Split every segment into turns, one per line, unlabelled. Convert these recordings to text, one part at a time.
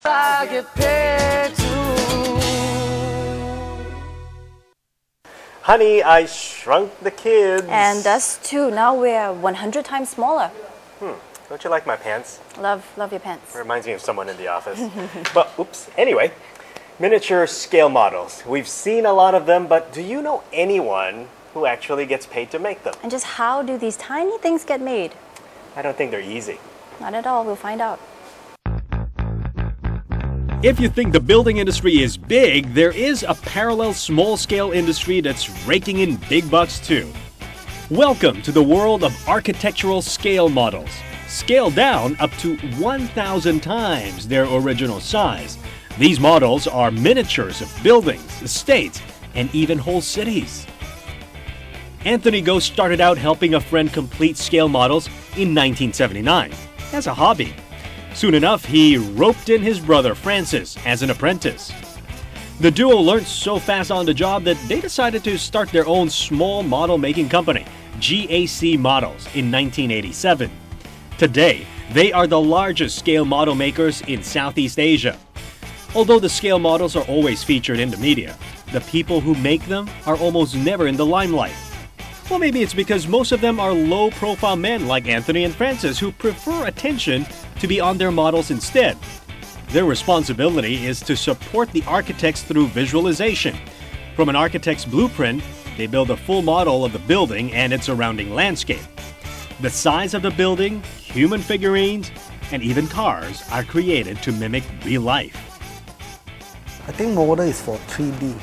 I get paid to.
Honey, I shrunk the kids.
And us too. Now we're 100 times smaller.
Don't you like my pants?
Love your pants.
Reminds me of someone in the office. But, oops. Anyway, miniature scale models. We've seen a lot of them, but do you know anyone who actually gets paid to make them?
And just how do these tiny things get made?
I don't think they're easy.
Not at all. We'll find out.
If you think the building industry is big, there is a parallel small-scale industry that's raking in big bucks too. Welcome to the world of architectural scale models. Scaled down up to 1,000 times their original size. These models are miniatures of buildings, estates, and even whole cities. Anthony Go started out helping a friend complete scale models in 1979 as a hobby. Soon enough, he roped in his brother Francis as an apprentice. The duo learned so fast on the job that they decided to start their own small model making company, GAC Models, in 1987. Today, they are the largest scale model makers in Southeast Asia. Although the scale models are always featured in the media, the people who make them are almost never in the limelight. Well, maybe it's because most of them are low-profile men like Anthony and Francis who prefer attention to be on their models instead. Their responsibility is to support the architects through visualization. From an architect's blueprint, they build a full model of the building and its surrounding landscape. The size of the building, human figurines, and even cars are created to mimic real life.
I think model is for 3D.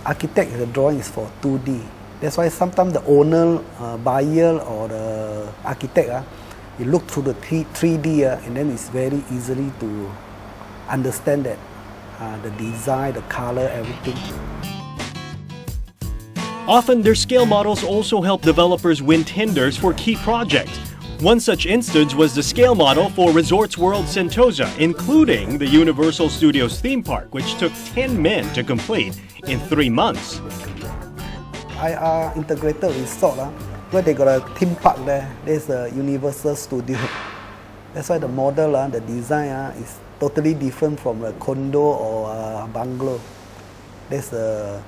Architect, the drawing is for 2D. That's why sometimes the owner, buyer or the architect, you look through the 3D and then it's very easily to understand that the design, the color, everything.
Often, their scale models also help developers win tenders for key projects. One such instance was the scale model for Resorts World Sentosa, including the Universal Studios theme park, which took 10 men to complete in 3 months.
IR Integrated Resort, where they got a theme park there. There's a Universal Studio. That's why the model, the design is totally different from a condo or a bungalow. There's the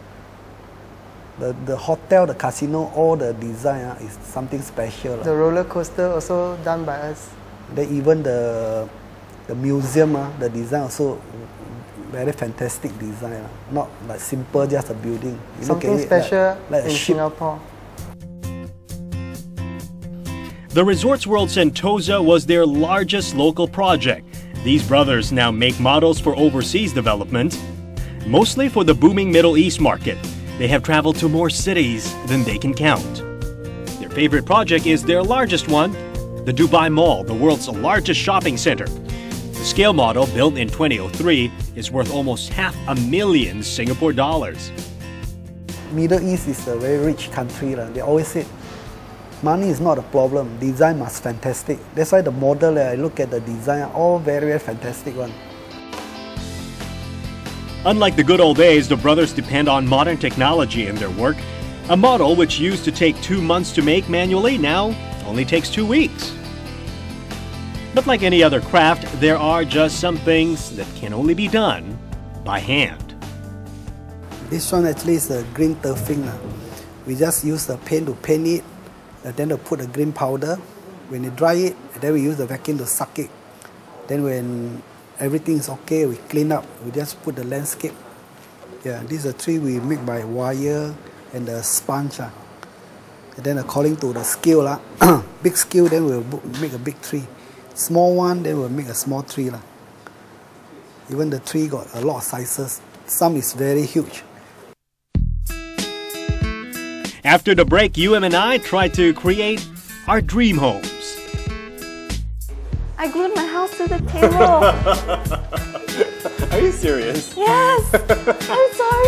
hotel, the casino, all the design is something special.
The roller coaster also done by us.
Even the museum, the design also very fantastic design. Not like simple, just a building. You
Something special
like
in Singapore.
The Resorts World Sentosa was their largest local project. These brothers now make models for overseas development, mostly for the booming Middle East market. They have traveled to more cities than they can count. Their favorite project is their largest one, the Dubai Mall, the world's largest shopping center. The scale model, built in 2003, is worth almost $500,000 Singapore dollars.
Middle East is a very rich country. They always say, money is not a problem, design must fantastic. That's why the model, I look at the design, all very, very fantastic one.
Unlike the good old days, the brothers depend on modern technology in their work. A model which used to take 2 months to make manually now only takes 2 weeks. But like any other craft, there are just some things that can only be done by hand.
This one actually is a green turfing. We just use the paint to paint it, and then to put the green powder. When you dry it, then we use the vacuum to suck it. Then when everything is okay, we clean up, we just put the landscape. Yeah, this is a tree we make by wire and the sponge. And then according to the scale, big scale, then we'll make a big tree. Small one, then we'll make a small tree. Even the tree got a lot of sizes. Some is very huge.
After the break, and I tried to create our dream homes.
I glued my house to the table.
Are you serious?
Yes. I'm sorry.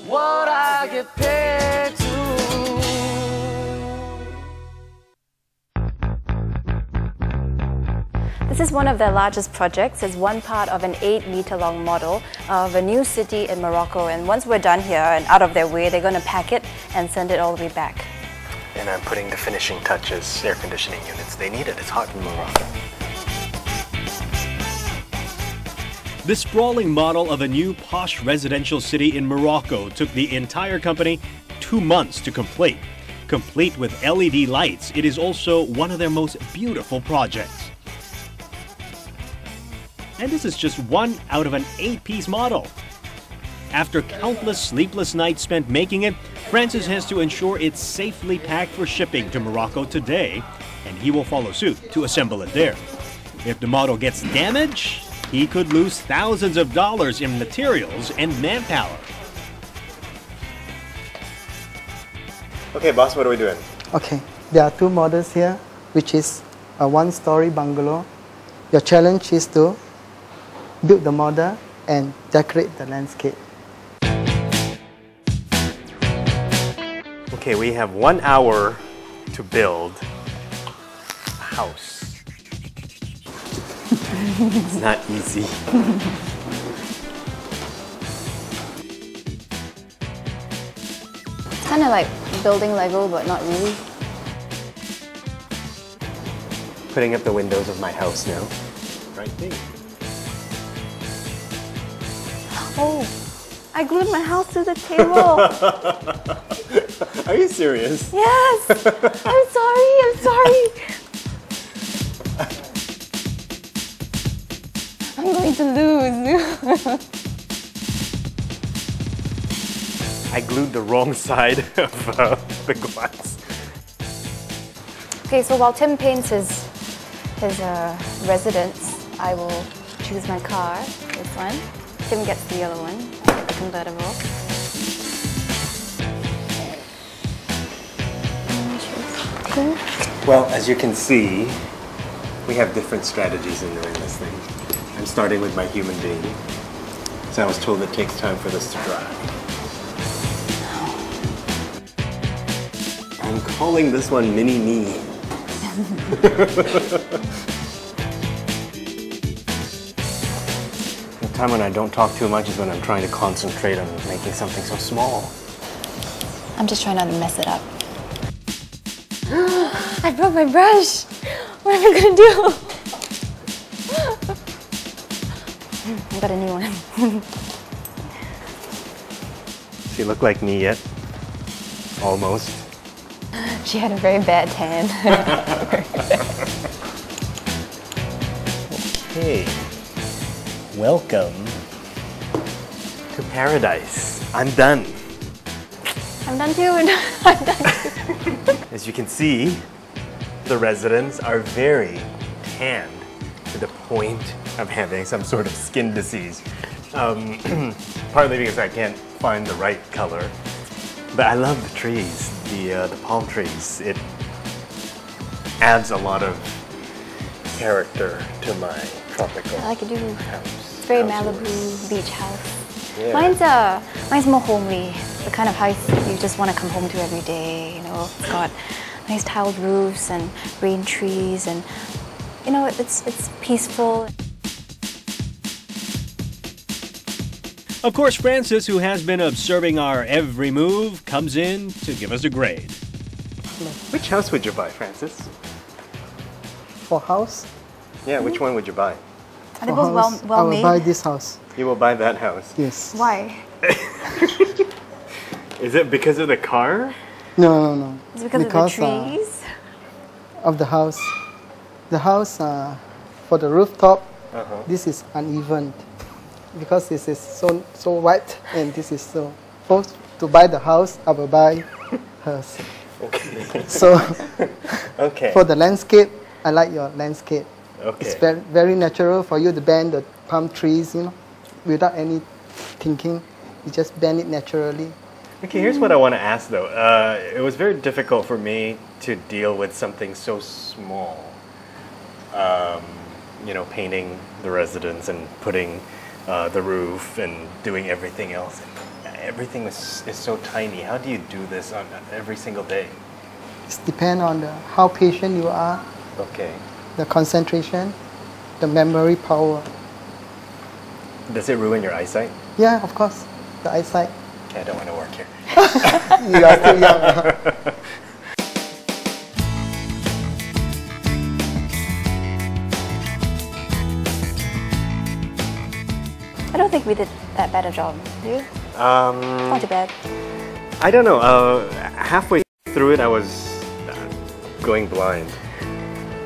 What I get paid to.
This is one of their largest projects. It's one part of an 8-meter-long model of a new city in Morocco. And once we're done here and out of their way, they're going to pack it and send it all the way back.
And I'm putting the finishing touches, air conditioning units. They need it. It's hot in Morocco.
This sprawling model of a new posh residential city in Morocco took the entire company 2 months to complete. Complete with LED lights, it is also one of their most beautiful projects. And this is just one out of an 8-piece model. After countless sleepless nights spent making it, Francis has to ensure it's safely packed for shipping to Morocco today, and he will follow suit to assemble it there. If the model gets damaged, he could lose thousands of dollars in materials and manpower.
Okay, boss, what are we doing?
Okay, there are 2 models here, which is a 1-story bungalow. Your challenge is to build the model and decorate the landscape.
Okay, we have 1 hour to build a house. It's not easy.
It's kind of like building Lego, but not really.
Putting up the windows of my house now. Right there.
Oh, I glued my house to the table.
Are you serious?
Yes! I'm sorry. I'm going to lose.
I glued the wrong side of the glass.
Okay, so while Tim paints his residence, I will choose my car, this one. Tim gets the yellow one, the convertible.
Well, as you can see, we have different strategies in doing this thing. I'm starting with my human being. So I was told it takes time for this to dry. I'm calling this one Mini Me. The time when I don't talk too much is when I'm trying to concentrate on making something so small.
I'm just trying not to mess it up. I broke my brush! What am I gonna do? I got a new one.
Does she look like me yet? Almost.
She had a very bad tan.
Hey, welcome to paradise. I'm done.
I'm done too. I'm done too.
As you can see, the residents are very tanned to the point of having some sort of skin disease. Partly because I can't find the right color, but I love the trees, the palm trees. It adds a lot of character to my tropical
I like it too.
house.
It's very
Housework.
Malibu beach house.
Yeah.
Mine's more homely. The kind of house you just want to come home to every day. You know, it's got nice tiled roofs and rain trees, and you know, it's peaceful.
Of course, Francis, who has been observing our every move, comes in to give us a grade.
Which house would you buy, Francis?
For house,
Yeah, which one would you buy?
Are they both
I
well
will
made?
buy this house.
You will buy that house.
Yes.
Why?
Is it because of the car?
No.
Is it because of the trees?
Of the house. The house, for the rooftop,
Uh-huh.
this is uneven because this is so white and this is so. First, to buy the house, I will buy hers.
Okay.
So
Okay.
for the landscape, I like your landscape.
Okay.
It's very, very natural for you to bend the palm trees, you know, without any thinking. You just bend it naturally.
Okay, here's what I want to ask though. It was very difficult for me to deal with something so small. You know, painting the residence and putting the roof and doing everything else. Everything is so tiny. How do you do this on every single day?
It depends on how patient you are,
Okay.
the concentration, the memory power.
Does it ruin your eyesight?
Yeah, of course, the eyesight.
Okay, I don't want to work here.
You are still young.
we did that better job. Do you? Not too bad.
I don't know. Halfway through it, I was going blind,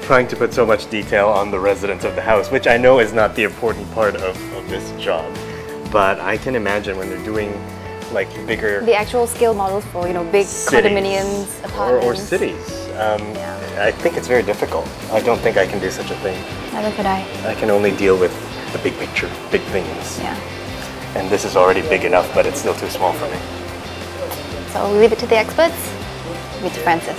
trying to put so much detail on the residents of the house, which I know is not the important part of this job. But I can imagine when they're doing like bigger...
The actual scale models for, you know, big
cities,
condominiums, apartments.
Or cities. I think it's very difficult. I don't think I can do such a thing.
Neither could I.
I can only deal with the big picture, big things.
Yeah.
And this is already big enough, but it's still too small for me.
So we leave it to the experts. Leave it to Francis.